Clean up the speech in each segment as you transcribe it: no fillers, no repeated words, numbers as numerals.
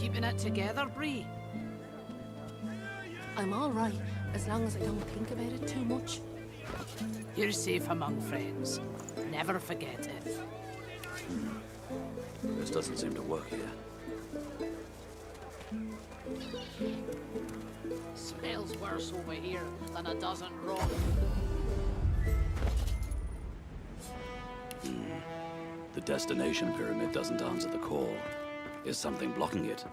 keeping it together, Bree? I'm all right, as long as I don't think about it too much. You're safe among friends. Never forget it. This doesn't seem to work here. Smells worse over here than a dozen raw. The destination pyramid doesn't answer the call. Is something blocking it?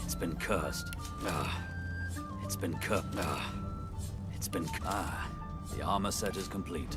It's been cursed. The armor set is complete.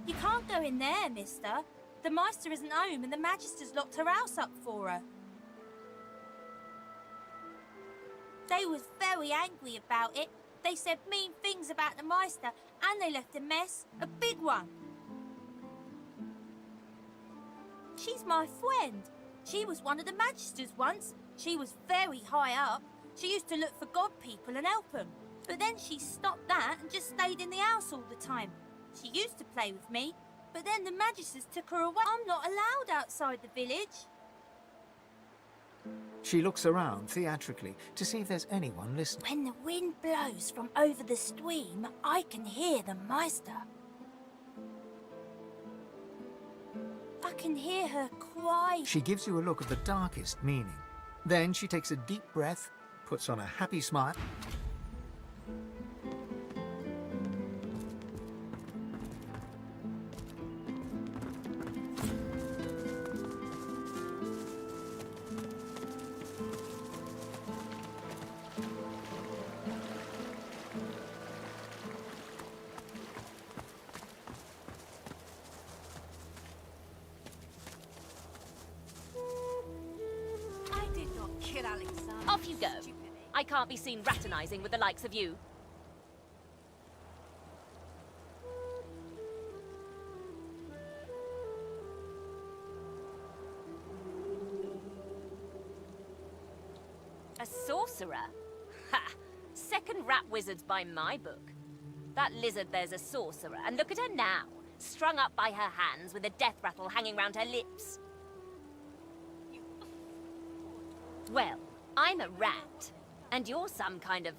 You can't go in there, mister. The Meister isn't home and the Magister's locked her house up for her. They was very angry about it. They said mean things about the Meister and they left a mess, a big one. She's my friend. She was one of the Magisters once. She was very high up. She used to look for god people and help them. But then she stopped that and just stayed in the house all the time. She used to play with me, but then the Magisters took her away. I'm not allowed outside the village. She looks around theatrically to see if there's anyone listening. When the wind blows from over the stream, I can hear the Meister. I can hear her cry. She gives you a look of the darkest meaning. Then she takes a deep breath, puts on a happy smile. Off you go. I can't be seen raternizing with the likes of you. A sorcerer? Ha! Second rat wizards by my book. That lizard there's a sorcerer, and look at her now, strung up by her hands with a death rattle hanging round her lips. Well, I'm a rat, and you're some kind of,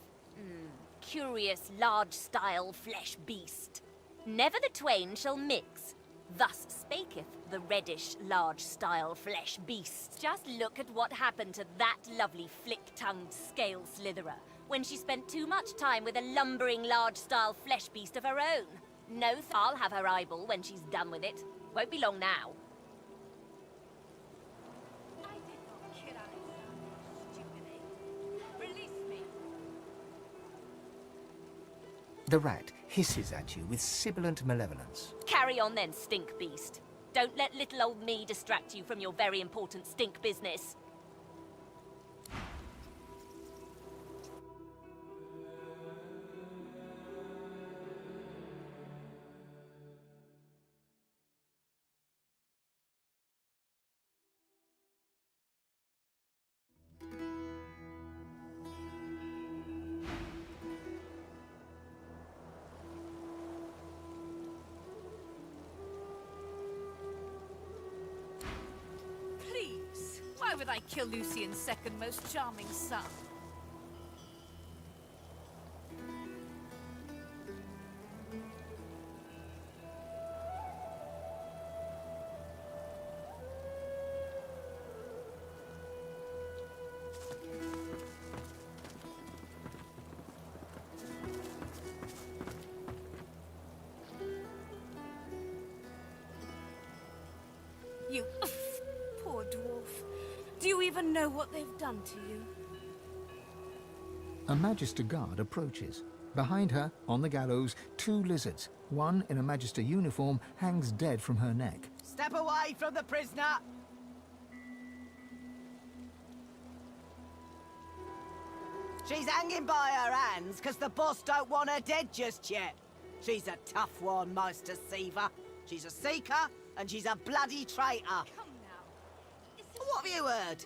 curious, large-style flesh beast. Never the twain shall mix. Thus spaketh the reddish, large-style flesh beast. Just look at what happened to that lovely flick-tongued scale slitherer when she spent too much time with a lumbering, large-style flesh beast of her own. No, I'll have her eyeball when she's done with it. Won't be long now. I did not kill Alex, stupidity. Release me. The rat hisses at you with sibilant malevolence. Carry on then, stink beast. Don't let little old me distract you from your very important stink business. Please, why would I kill Lucian's second most charming son? You poor dwarf. Do you even know what they've done to you? A Magister guard approaches. Behind her, on the gallows, 2 lizards. One in a Magister uniform hangs dead from her neck. Step away from the prisoner! She's hanging by her hands because the boss don't want her dead just yet. She's a tough one, Meister Seaver. She's a seeker, and she's a bloody traitor. Come now. What have you heard?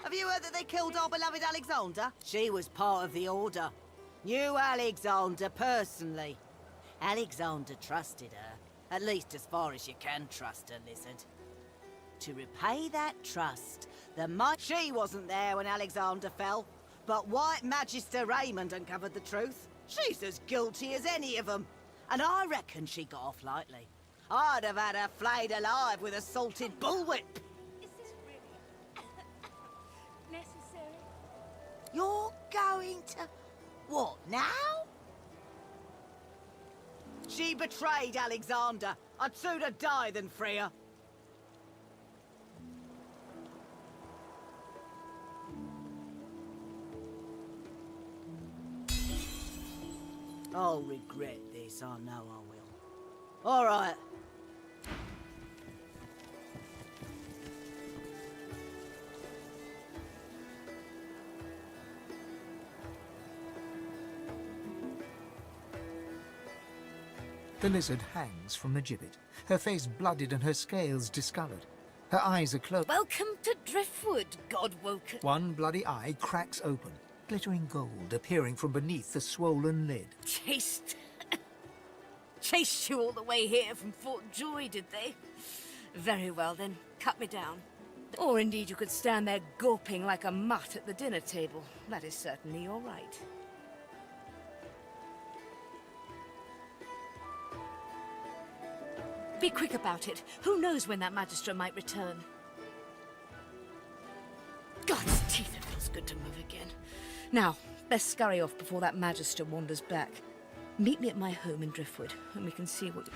Have you heard that they killed our beloved Alexander? She was part of the Order. Knew Alexander personally. Alexander trusted her, at least as far as you can trust a lizard. To repay that trust, she wasn't there when Alexander fell, but White Magister Raymond uncovered the truth. She's as guilty as any of them, and I reckon she got off lightly. I'd have had her flayed alive with a salted bullwhip. Is this really necessary? You're going to... what, now? She betrayed Alexander. I'd sooner die than free her. I'll regret this, I know I will. All right. The lizard hangs from the gibbet, her face blooded and her scales discoloured. Her eyes are closed. Welcome to Driftwood, God-woken. One bloody eye cracks open, glittering gold appearing from beneath the swollen lid. Chased you all the way here from Fort Joy, did they? Very well then, cut me down. Or indeed you could stand there gulping like a mutt at the dinner table. That is certainly your right. Be quick about it. Who knows when that Magister might return? God's teeth, it feels good to move again. Now, best scurry off before that Magister wanders back. Meet me at my home in Driftwood, and we can see what...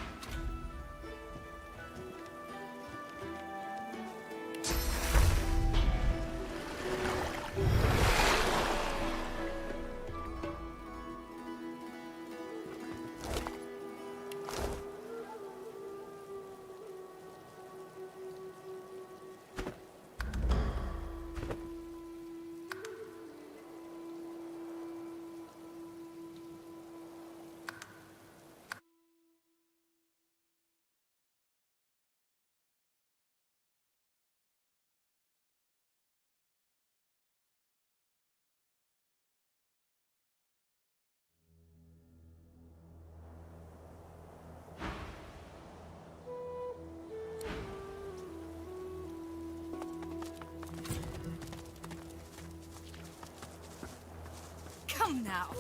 Come now.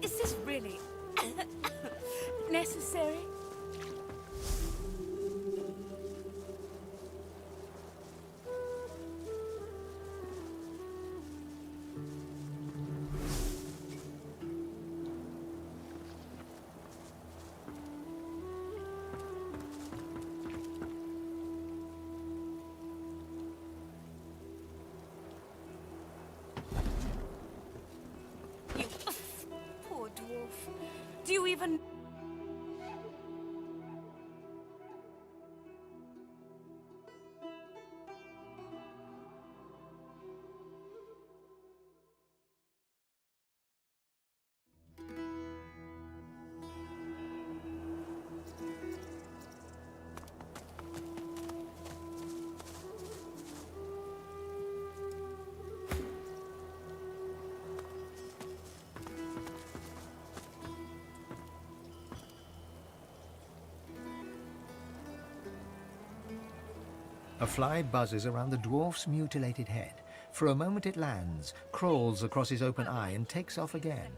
Is this really necessary? You poor dwarf. Do you even... A fly buzzes around the dwarf's mutilated head. For a moment it lands, crawls across his open eye and takes off again.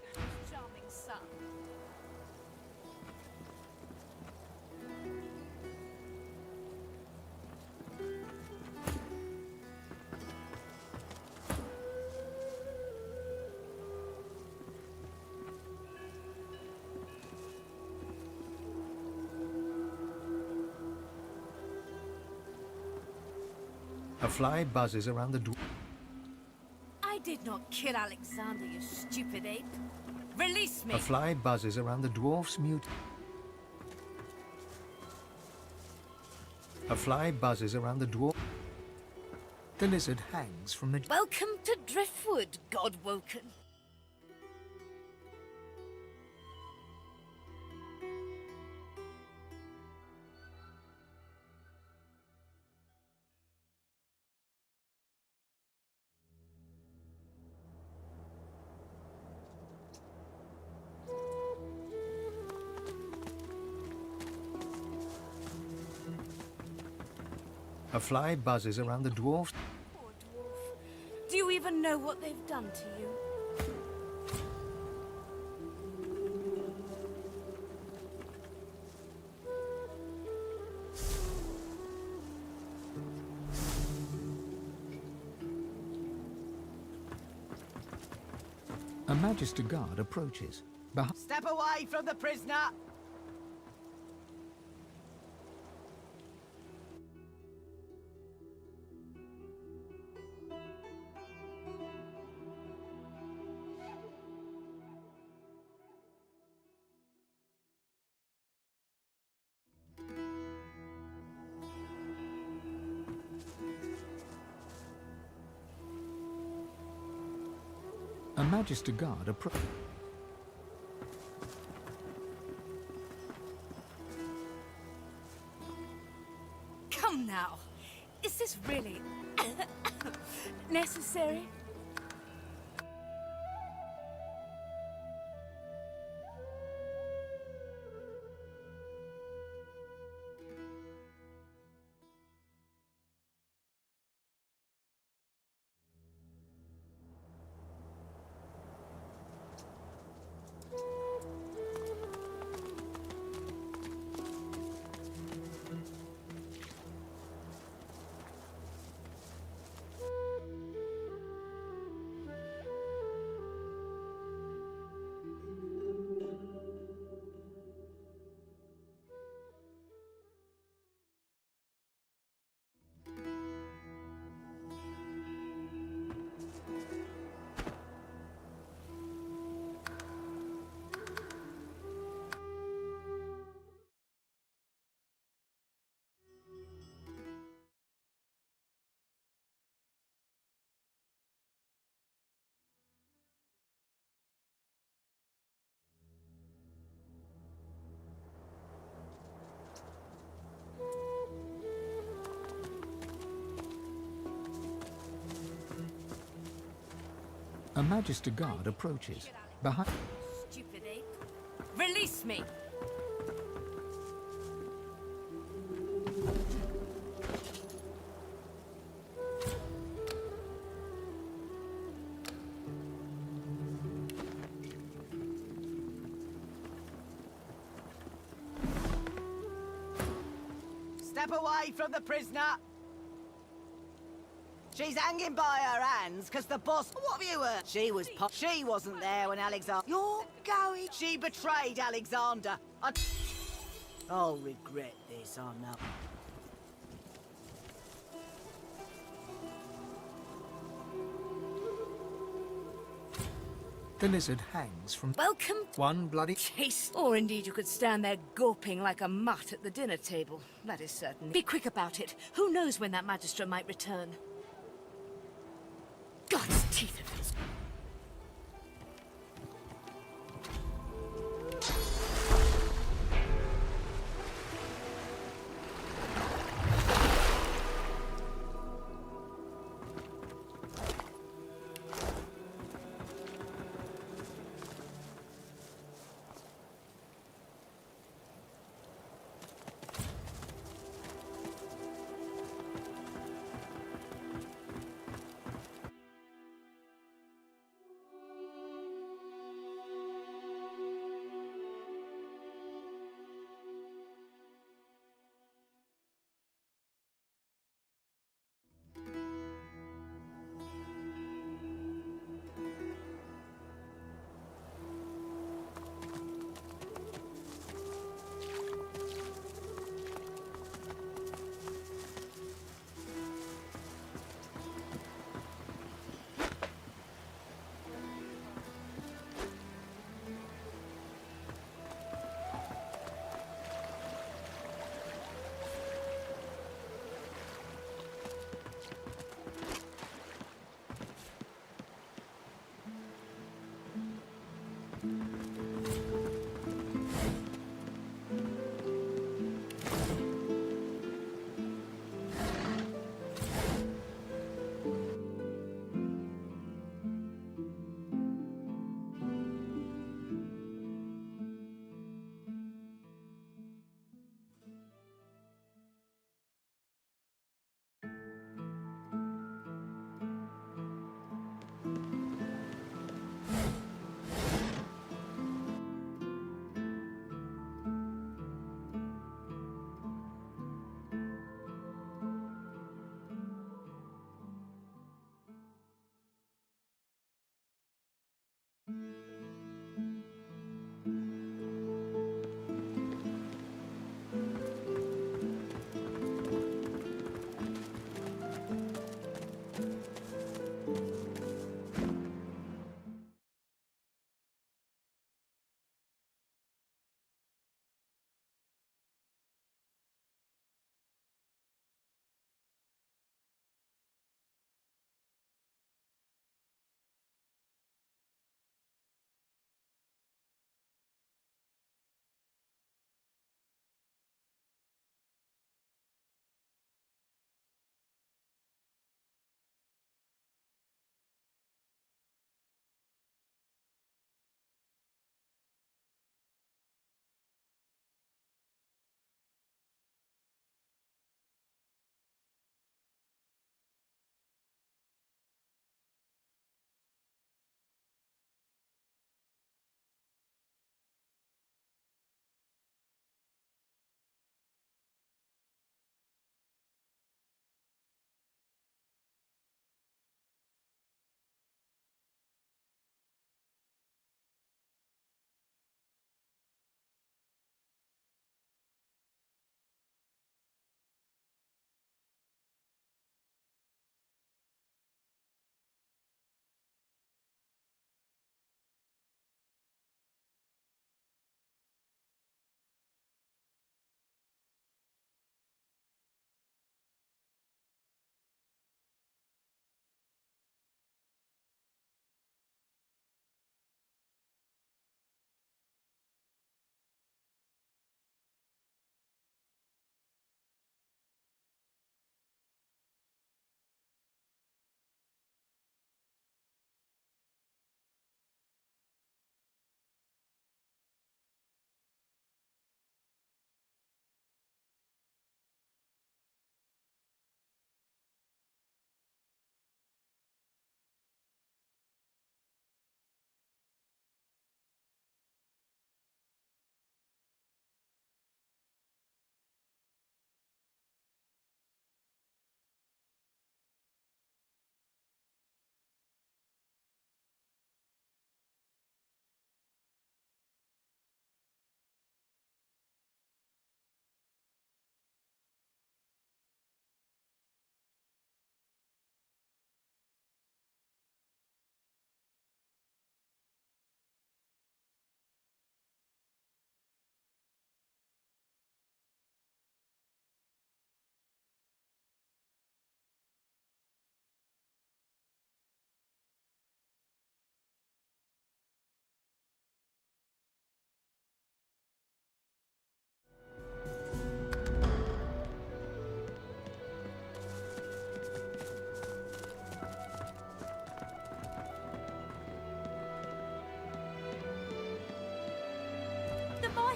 Charming son. A fly buzzes around the dwarf. I did not kill Alexander, you stupid ape. Release me! A fly buzzes around the dwarf's A fly buzzes around the dwarf. The lizard hangs from the... Welcome to Driftwood, God-woken. A fly buzzes around the dwarf. Poor dwarf. Do you even know what they've done to you? A Magister guard approaches. Step away from the prisoner! A Magister guard approaches. Come now. Is this really necessary? A Magister guard approaches. Behind... Stupid ape. Release me! Step away from the prisoner. She's hanging by her hands because the boss... What have you heard? She wasn't there when Alexander... You're going... She betrayed Alexander. I'll regret this, I know. The lizard hangs from Welcome one bloody... Chase. Or indeed you could stand there gawping like a mutt at the dinner table. That is certain. Be quick about it. Who knows when that magistrate might return? God's teeth of his...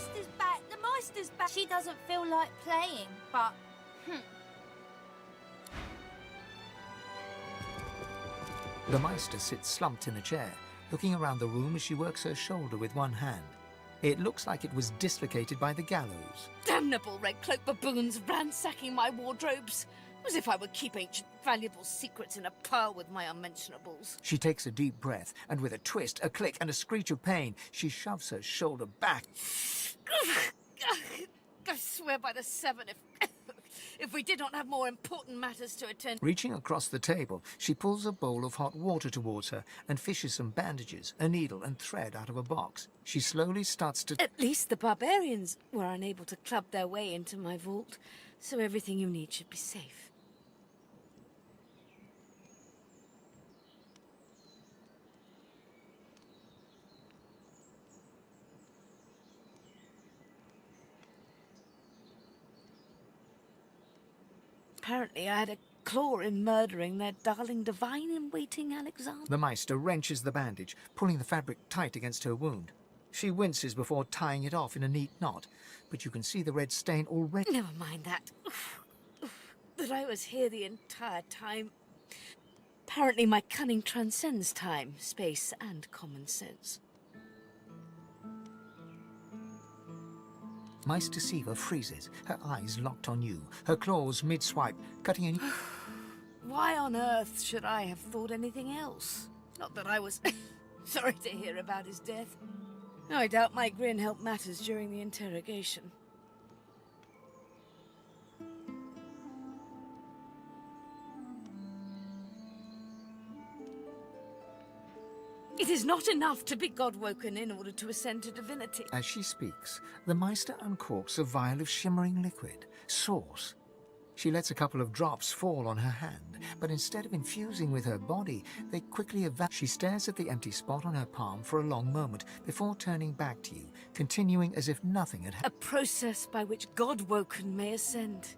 Meister's back! The Meister's back! She doesn't feel like playing, but... The Meister sits slumped in a chair, looking around the room as she works her shoulder with one hand. It looks like it was dislocated by the gallows. Damnable red cloak baboons ransacking my wardrobes, as if I would keep ancient valuable secrets in a pile with my unmentionables. She takes a deep breath, and with a twist, a click, and a screech of pain, she shoves her shoulder back. I swear by the seven, if we did not have more important matters to attend... Reaching across the table, she pulls a bowl of hot water towards her and fishes some bandages, a needle, and thread out of a box. She slowly starts to... At least the barbarians were unable to club their way into my vault, so everything you need should be safe. Apparently I had a claw in murdering their darling divine-in-waiting Alexander. The Meister wrenches the bandage, pulling the fabric tight against her wound. She winces before tying it off in a neat knot, but you can see the red stain already... Never mind that. That I was here the entire time. Apparently my cunning transcends time, space, and common sense. Meister Siva freezes, her eyes locked on you, her claws mid-swipe, cutting a... Why on earth should I have thought anything else? Not that I was sorry to hear about his death. I doubt my grin helped matters during the interrogation. It is not enough to be God-woken in order to ascend to divinity. As she speaks, the Meister uncorks a vial of shimmering liquid, sauce. She lets a couple of drops fall on her hand, but instead of infusing with her body, they quickly evaporate. She stares at the empty spot on her palm for a long moment before turning back to you, continuing as if nothing had happened. A process by which God-woken may ascend.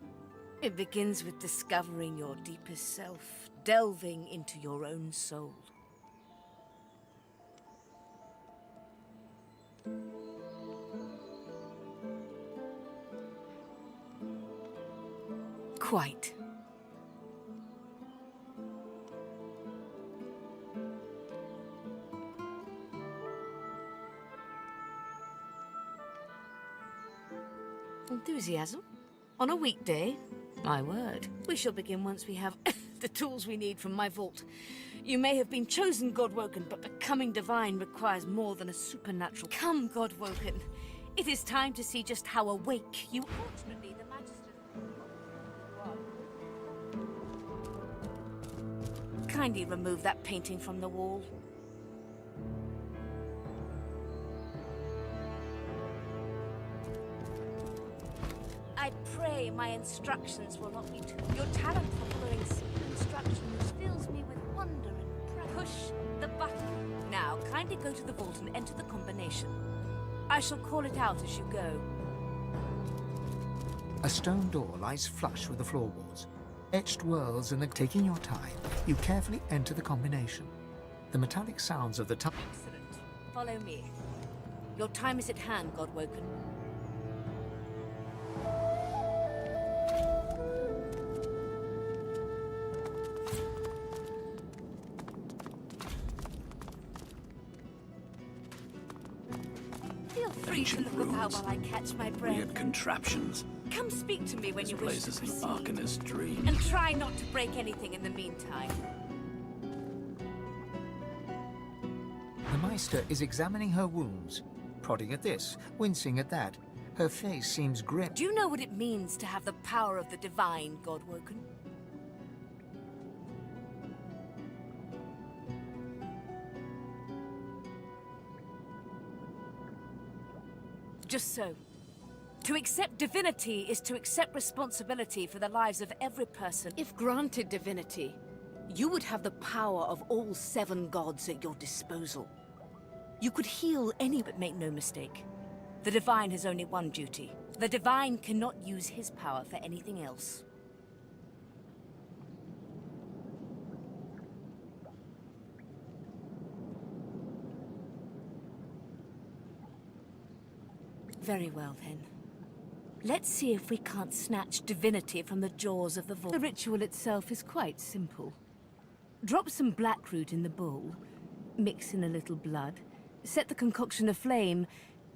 It begins with discovering your deepest self, delving into your own soul. Quite. Enthusiasm? On a weekday? My word. We shall begin once we have the tools we need from my vault. You may have been chosen God-woken, but becoming divine requires more than a supernatural... Come, God-woken. It is time to see just how awake you... Fortunately, the Magister... Kindly remove that painting from the wall. I pray my instructions will not be too... Your talent for following simple instructions fills me with wonder and pride. Push the button. Now, kindly go to the vault and enter the combination. I shall call it out as you go. A stone door lies flush with the floorboards. Etched whorls and taking your time, you carefully enter the combination. The metallic sounds of the time... Excellent. Follow me. Your time is at hand, God-woken. Feel free to Ancient look about ruins. while I catch my breath. Weird contraptions. Come speak to me when This you wish place to is an proceed. Arcanist dream. And try not to break anything in the meantime. The Meister is examining her wounds, prodding at this, wincing at that. Her face seems grim. Do you know what it means to have the power of the divine, God-woken? Just so. To accept divinity is to accept responsibility for the lives of every person. If granted divinity, you would have the power of all 7 gods at your disposal. You could heal any, but make no mistake. The divine has only one duty. The divine cannot use his power for anything else. Very well, then. Let's see if we can't snatch divinity from the jaws of the vault. The ritual itself is quite simple. Drop some blackroot in the bowl, mix in a little blood, set the concoction aflame,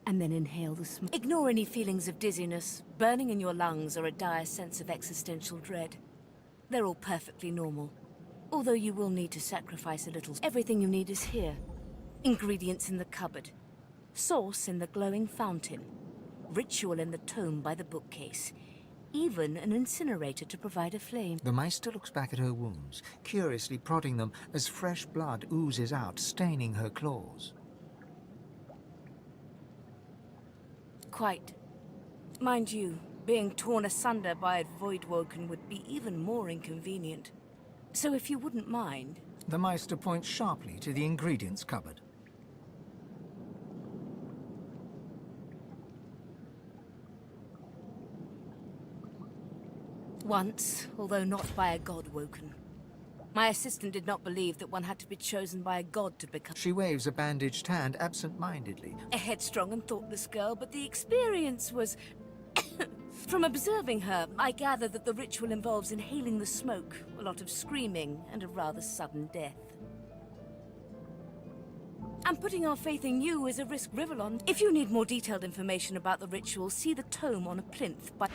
and then inhale the smoke. Ignore any feelings of dizziness, burning in your lungs, or a dire sense of existential dread. They're all perfectly normal. Although you will need to sacrifice a little. Everything you need is here. Ingredients in the cupboard. Source in the glowing fountain. Ritual in the tome by the bookcase. Even an incinerator to provide a flame. The Meister looks back at her wounds, curiously prodding them as fresh blood oozes out, staining her claws. Quite. Mind you, being torn asunder by a Voidwoken would be even more inconvenient. So if you wouldn't mind... The Meister points sharply to the ingredients cupboard. Once, although not by a Godwoken. My assistant did not believe that one had to be chosen by a god to become... She waves a bandaged hand absent-mindedly. A headstrong and thoughtless girl, but the experience was... From observing her, I gather that the ritual involves inhaling the smoke, a lot of screaming, and a rather sudden death. And putting our faith in you is a risk Rivellon. If you need more detailed information about the ritual, see the tome on a plinth by...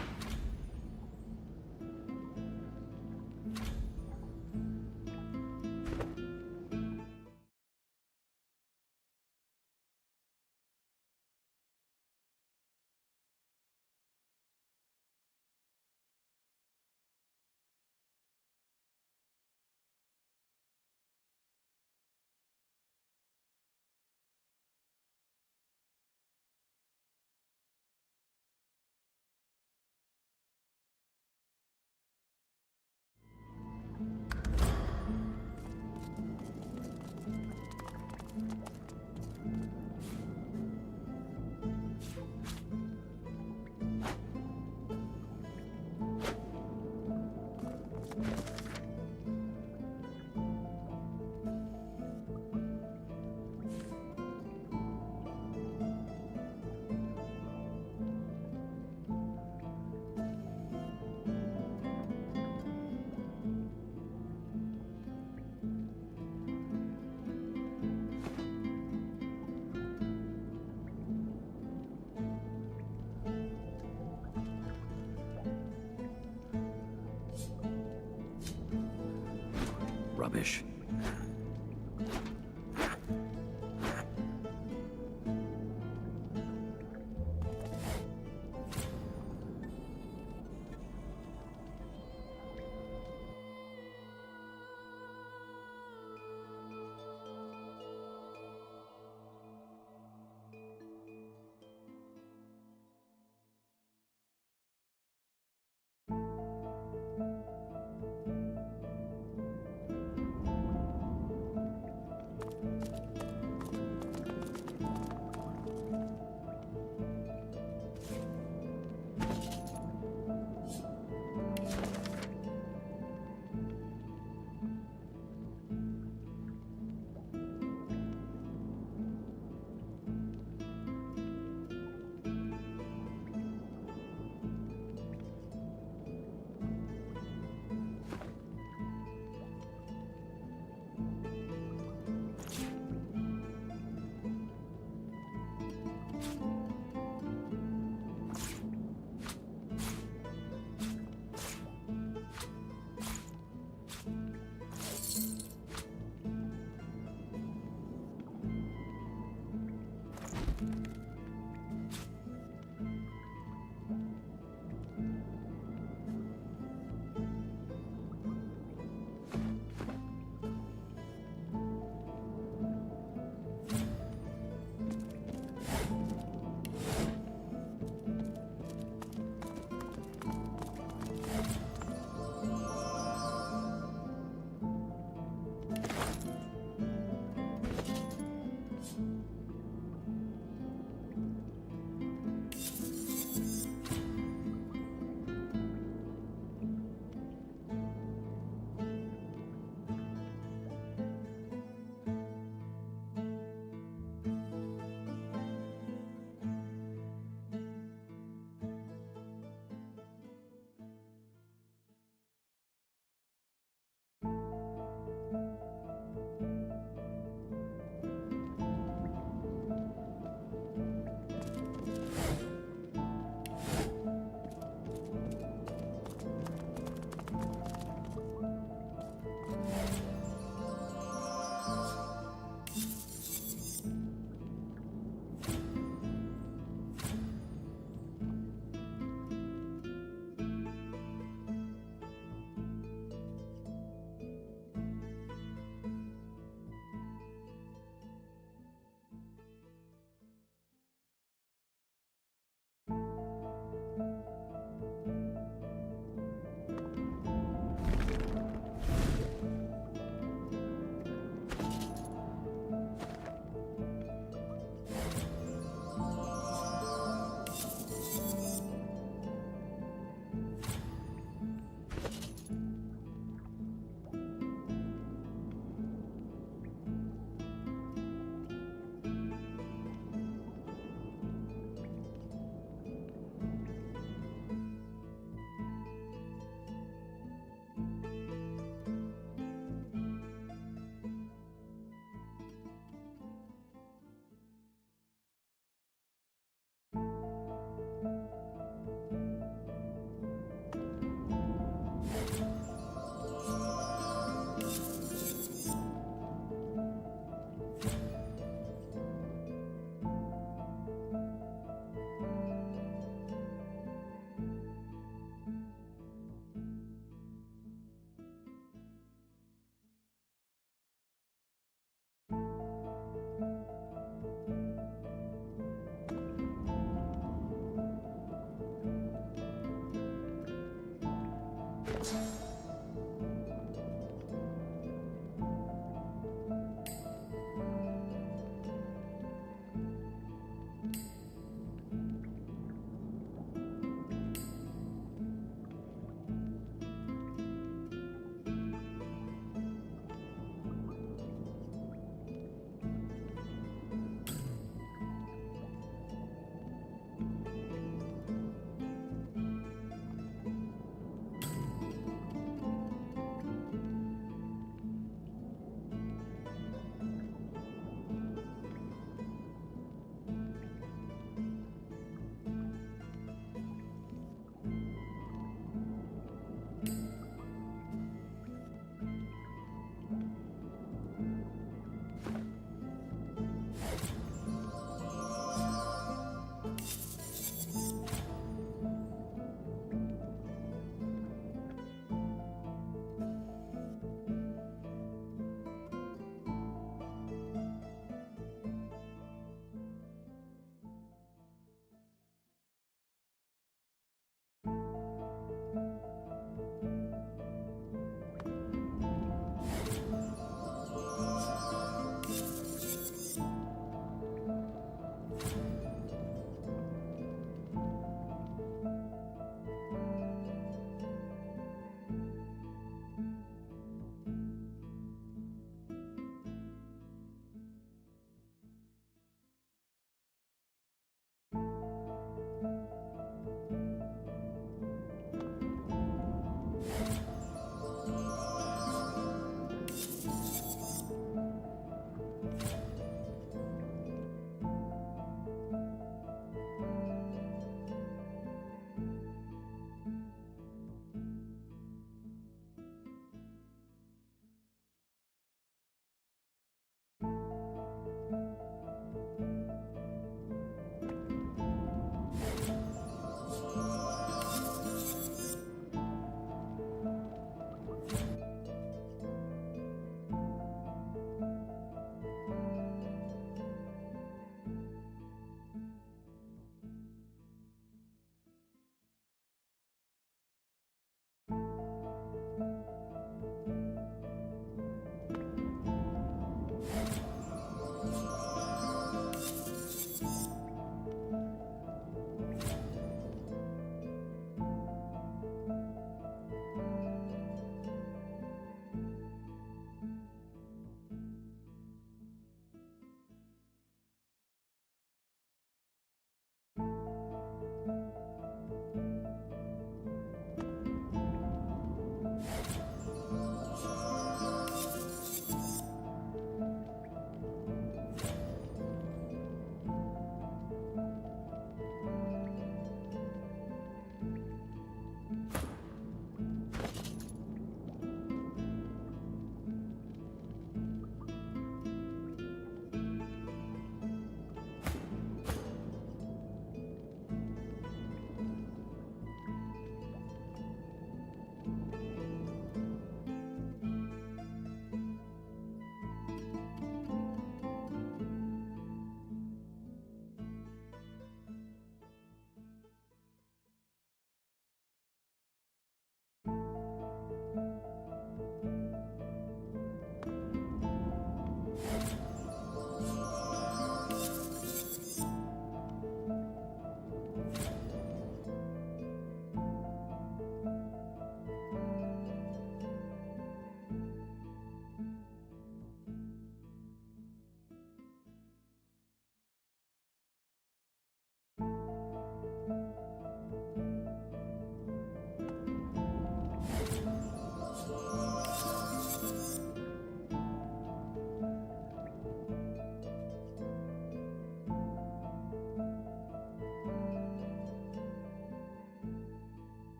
Rubbish.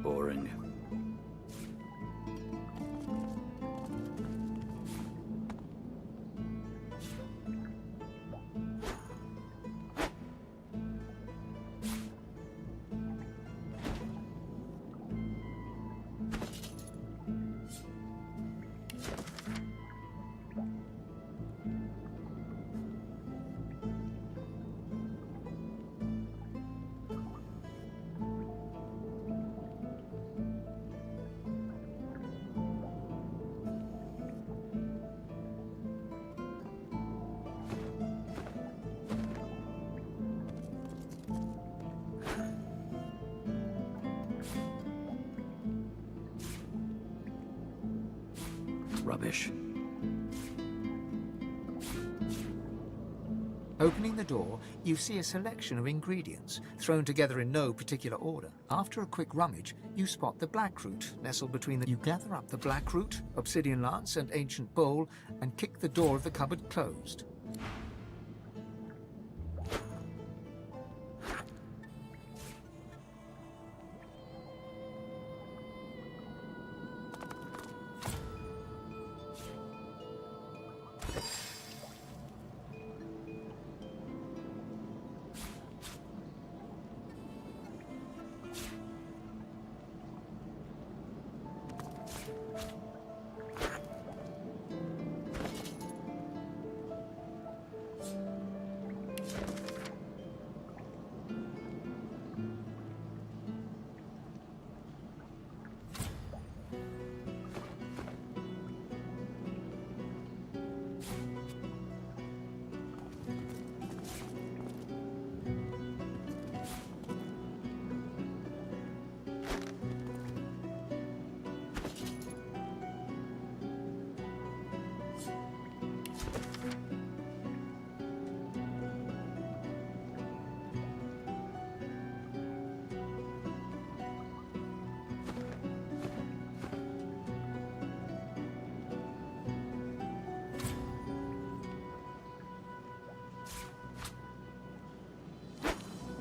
Boring. Rubbish. Opening the door, you see a selection of ingredients, thrown together in no particular order. After a quick rummage, you spot the blackroot nestled between the... You gather up the blackroot, obsidian lance, and ancient bowl, and kick the door of the cupboard closed.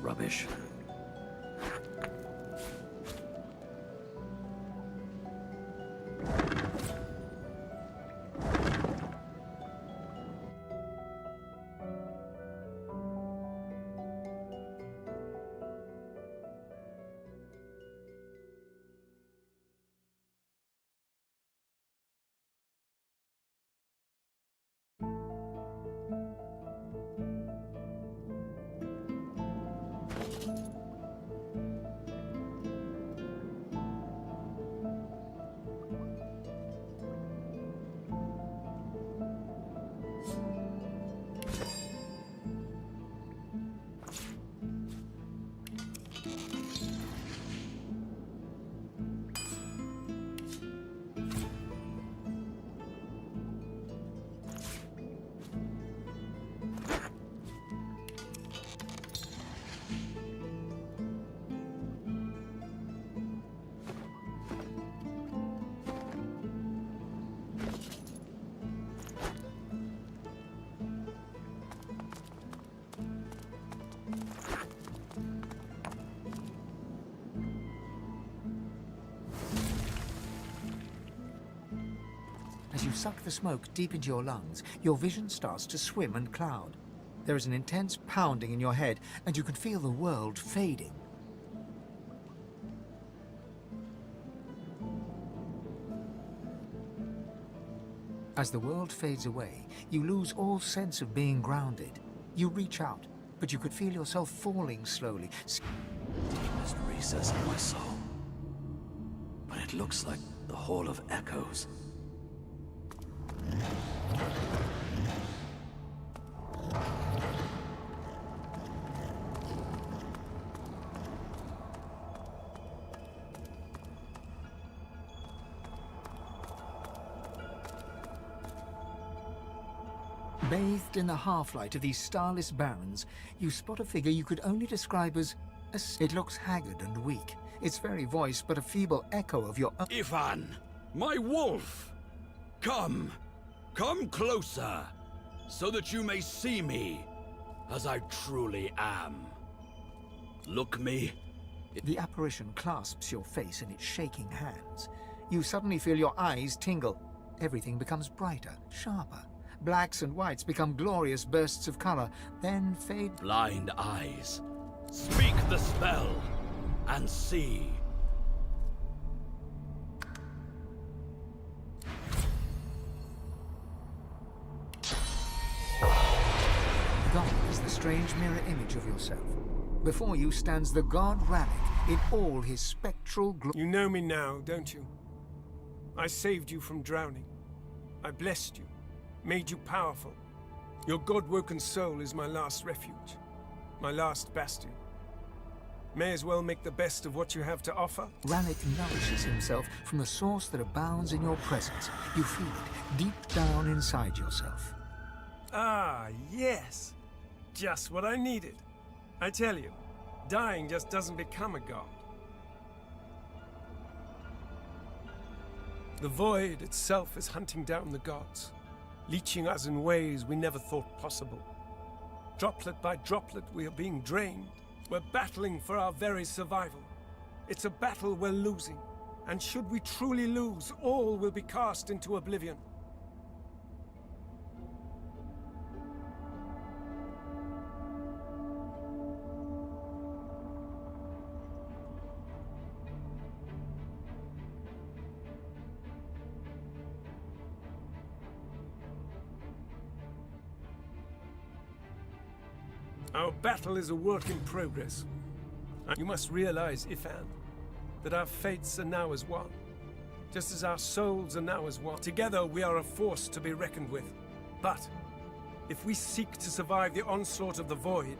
Rubbish. As you suck the smoke deep into your lungs, your vision starts to swim and cloud. There is an intense pounding in your head, and you can feel the world fading. As the world fades away, you lose all sense of being grounded. You reach out, but you could feel yourself falling slowly. Deepest recess of my soul. But it looks like the Hall of Echoes. Bathed in the half-light of these starless barrens, you spot a figure you could only describe as it looks haggard and weak, its very voice but a feeble echo of your own. Ivan, my wolf! Come closer, so that you may see me as I truly am. Look me. The apparition clasps your face in its shaking hands. You suddenly feel your eyes tingle. Everything becomes brighter, sharper. Blacks and whites become glorious bursts of color, then fade. Blind eyes, speak the spell and see. Gone is the strange mirror image of yourself. Before you stands the god Rannick in all his spectral glory. You know me now, don't you? I saved you from drowning. I blessed you, made you powerful. Your god-woken soul is my last refuge, my last bastion. May as well make the best of what you have to offer. Rannick nourishes himself from the source that abounds in your presence. You feel it deep down inside yourself. Ah, yes. Just what I needed. I tell you, dying just doesn't become a god. The void itself is hunting down the gods, leeching us in ways we never thought possible. Droplet by droplet, we are being drained. We're battling for our very survival. It's a battle we're losing, and should we truly lose, all will be cast into oblivion. Our battle is a work in progress. You must realize, Ifan, that our fates are now as one. Just as our souls are now as one. Together we are a force to be reckoned with. But if we seek to survive the onslaught of the Void,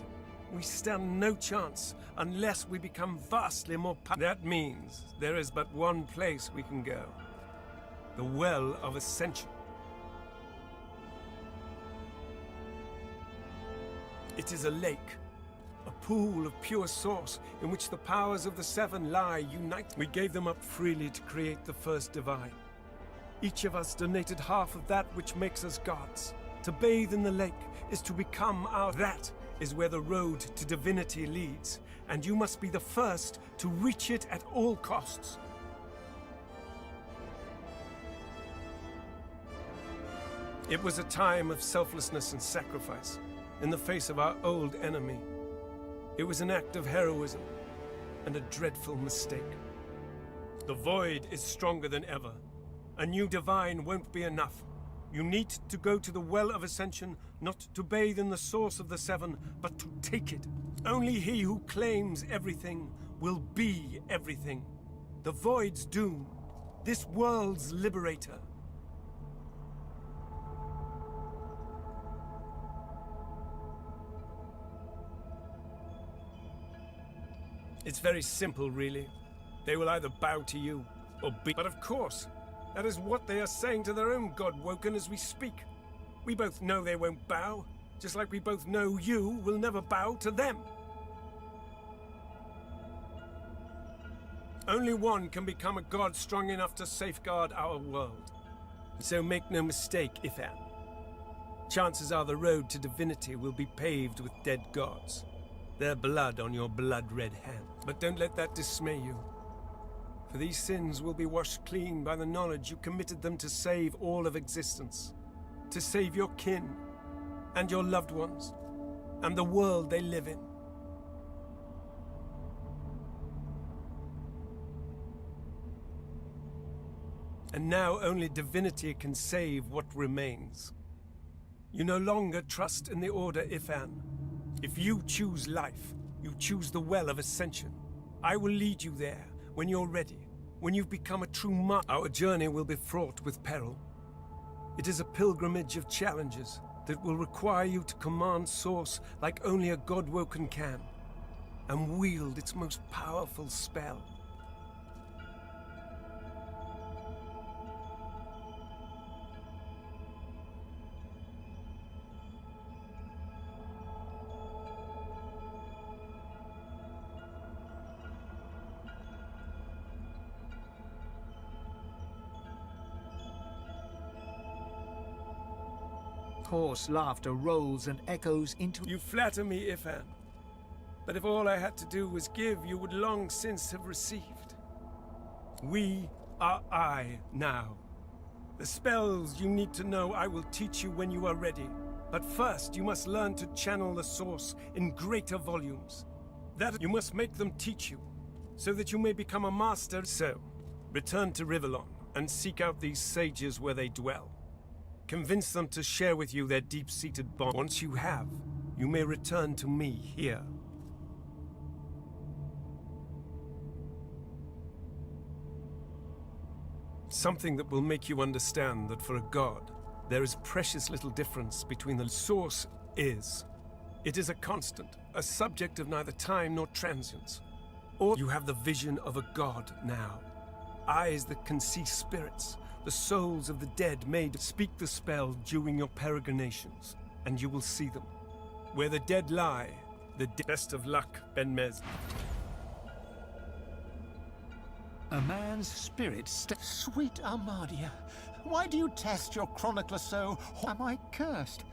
we stand no chance unless we become vastly more powerful. That means there is but one place we can go. The Well of Ascension. It is a lake, a pool of pure source in which the powers of the Seven lie united. We gave them up freely to create the first divine. Each of us donated half of that which makes us gods. To bathe in the lake is to become our... That is where the road to divinity leads, and you must be the first to reach it at all costs. It was a time of selflessness and sacrifice. In the face of our old enemy. It was an act of heroism and a dreadful mistake. The Void is stronger than ever. A new divine won't be enough. You need to go to the Well of Ascension, not to bathe in the source of the Seven, but to take it. Only he who claims everything will be everything. The Void's doom, this world's liberator. It's very simple, really. They will either bow to you, or be... But of course, that is what they are saying to their own God-woken as we speak. We both know they won't bow, just like we both know you will never bow to them. Only one can become a god strong enough to safeguard our world. So make no mistake, Ifan. Chances are the road to divinity will be paved with dead gods. Their blood on your blood-red hand. But don't let that dismay you. For these sins will be washed clean by the knowledge you committed them to save all of existence. To save your kin, and your loved ones, and the world they live in. And now only divinity can save what remains. You no longer trust in the Order, Ifan. If you choose life, you choose the Well of Ascension. I will lead you there when you're ready, when you've become a true master. Our journey will be fraught with peril. It is a pilgrimage of challenges that will require you to command Source like only a God-woken can, and wield its most powerful spell. Hoarse laughter rolls and echoes into... You flatter me, Ifan. But if all I had to do was give, you would long since have received. We are I now. The spells you need to know I will teach you when you are ready. But first, you must learn to channel the source in greater volumes. That you must make them teach you, so that you may become a master. So, return to Rivellon and seek out these sages where they dwell. Convince them to share with you their deep-seated bond. Once you have, you may return to me here. Something that will make you understand that for a god, there is precious little difference between the source is. It is a constant, a subject of neither time nor transience. Or you have the vision of a god now. Eyes that can see spirits, the souls of the dead made. Speak the spell during your peregrinations, and you will see them. Where the dead lie, best of luck, Ben Mez. A man's spirit Sweet Armadia, why do you test your chronicler so? Am I cursed?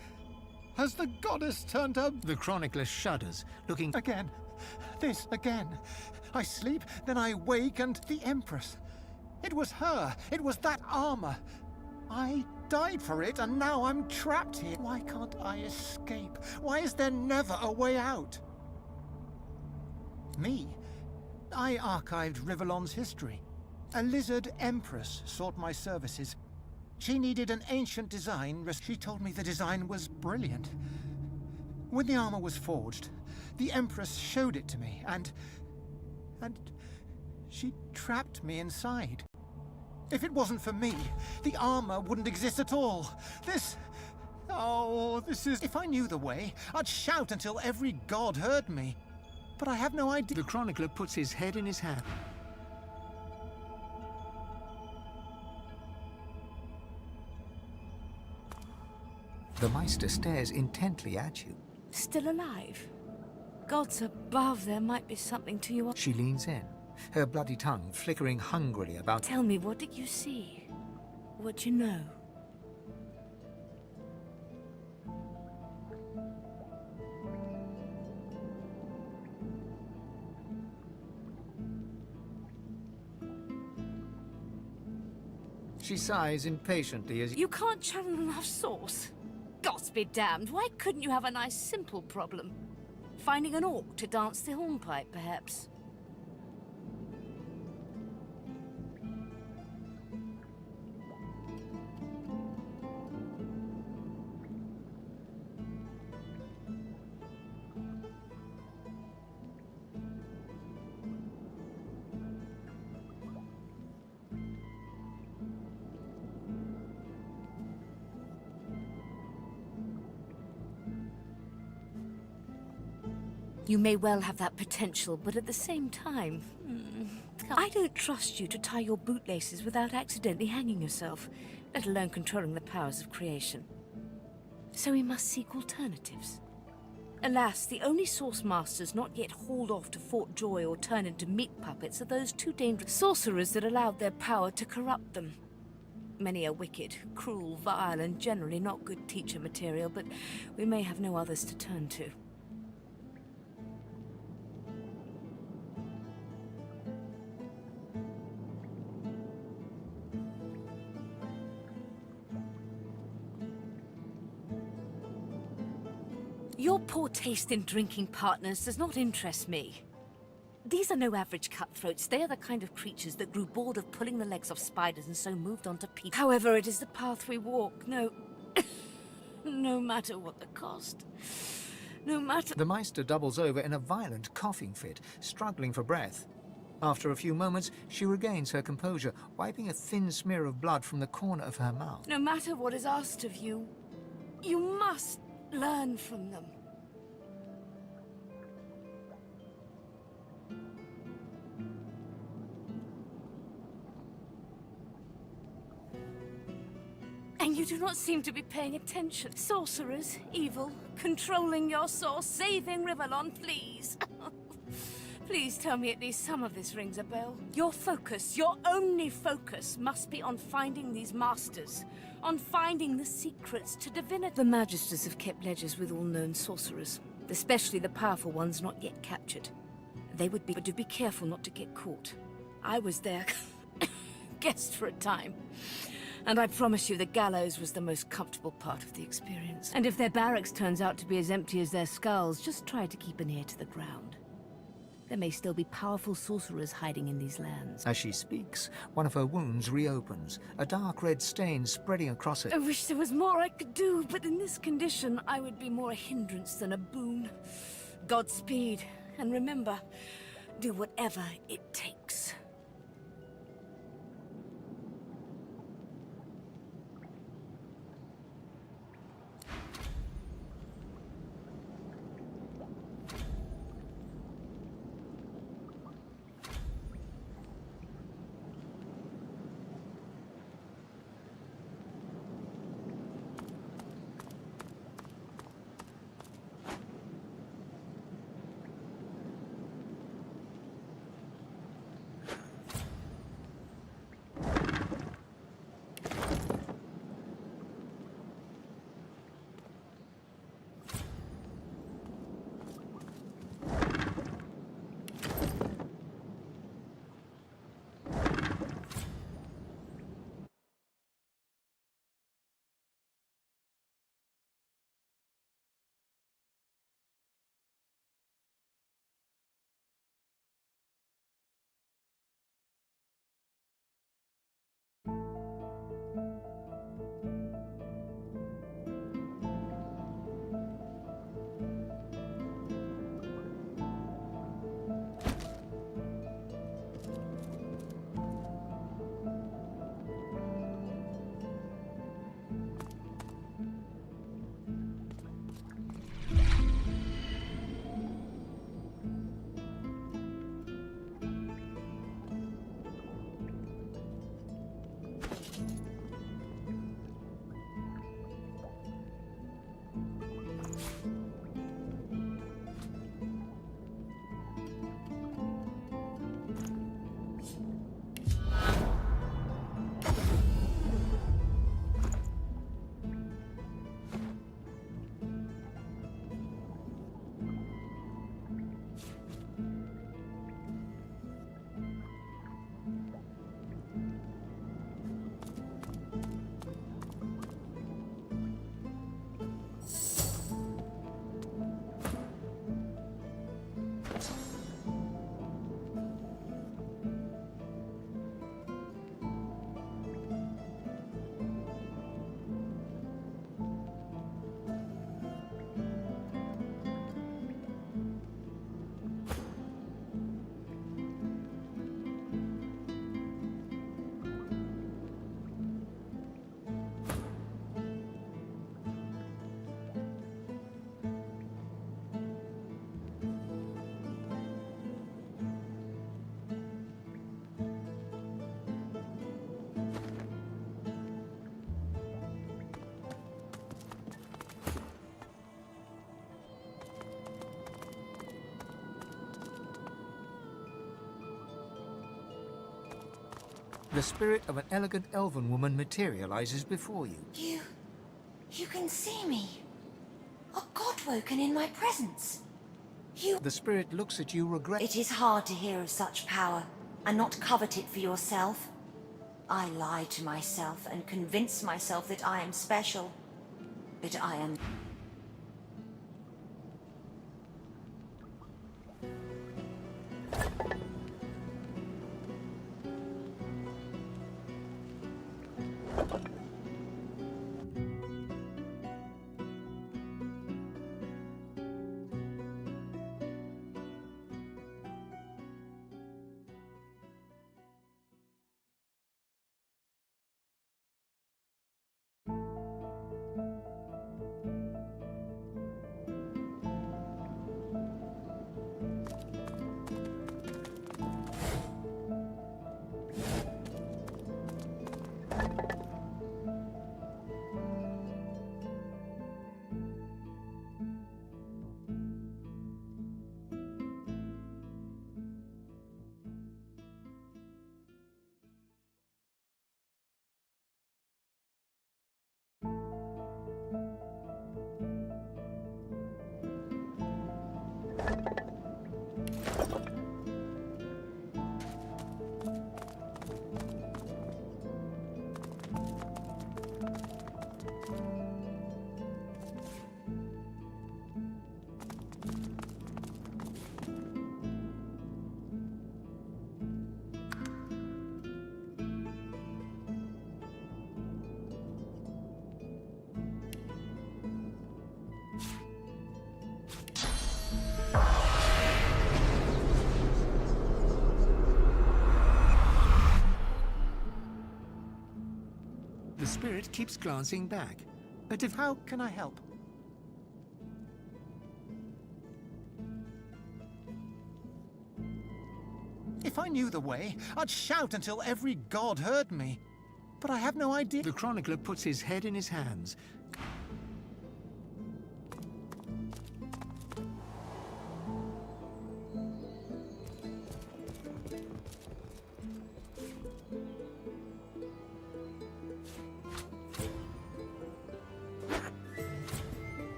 Has the goddess turned up? The chronicler shudders, looking... Again. This again. I sleep, then I wake, and the Empress. It was her. It was that armor. I died for it, and now I'm trapped here. Why can't I escape? Why is there never a way out? Me? I archived Rivellon's history. A lizard empress sought my services. She needed an ancient design. She told me the design was brilliant. When the armor was forged, the empress showed it to me, and she trapped me inside. If it wasn't for me, the armor wouldn't exist at all. This is... If I knew the way, I'd shout until every god heard me. But I have no idea. The chronicler puts his head in his hand. The Meister stares intently at you. Still alive? Gods above, there might be something to you. She leans in, her bloody tongue flickering hungrily about... Tell me, what did you see? What you know? She sighs impatiently as... You can't channel enough source? Gods be damned, why couldn't you have a nice simple problem? Finding an orc to dance the hornpipe, perhaps? You may well have that potential, but at the same time... I don't trust you to tie your bootlaces without accidentally hanging yourself, let alone controlling the powers of creation. So we must seek alternatives. Alas, the only Source Masters not yet hauled off to Fort Joy or turned into meat puppets are those two dangerous sorcerers that allowed their power to corrupt them. Many are wicked, cruel, vile, and generally not good teacher material, but we may have no others to turn to. Your poor taste in drinking partners does not interest me. These are no average cutthroats. They are the kind of creatures that grew bored of pulling the legs off spiders and so moved on to people. However, it is the path we walk. No matter what the cost. No matter... The Meister doubles over in a violent coughing fit, struggling for breath. After a few moments, she regains her composure, wiping a thin smear of blood from the corner of her mouth. No matter what is asked of you, you must learn from them. And you do not seem to be paying attention. Sorcerers, evil, controlling your source, saving Rivellon, please. Please tell me at least some of this rings a bell. Your focus, your only focus, must be on finding these masters. On finding the secrets to divinity. The Magisters have kept ledgers with all known sorcerers, especially the powerful ones not yet captured. They would be, but do be careful not to get caught. I was their guest for a time, and I promise you the gallows was the most comfortable part of the experience. And if their barracks turns out to be as empty as their skulls, just try to keep an ear to the ground. There may still be powerful sorcerers hiding in these lands. As she speaks, one of her wounds reopens, a dark red stain spreading across it. I wish there was more I could do, but in this condition, I would be more a hindrance than a boon. Godspeed, and remember, do whatever it takes. The spirit of an elegant elven woman materializes before you. You can see me. A god woken in my presence. The spirit looks at you It is hard to hear of such power, and not covet it for yourself. I lie to myself and convince myself that I am special. But I am... The spirit keeps glancing back. How can I help? If I knew the way, I'd shout until every god heard me. But I have no idea. The chronicler puts his head in his hands.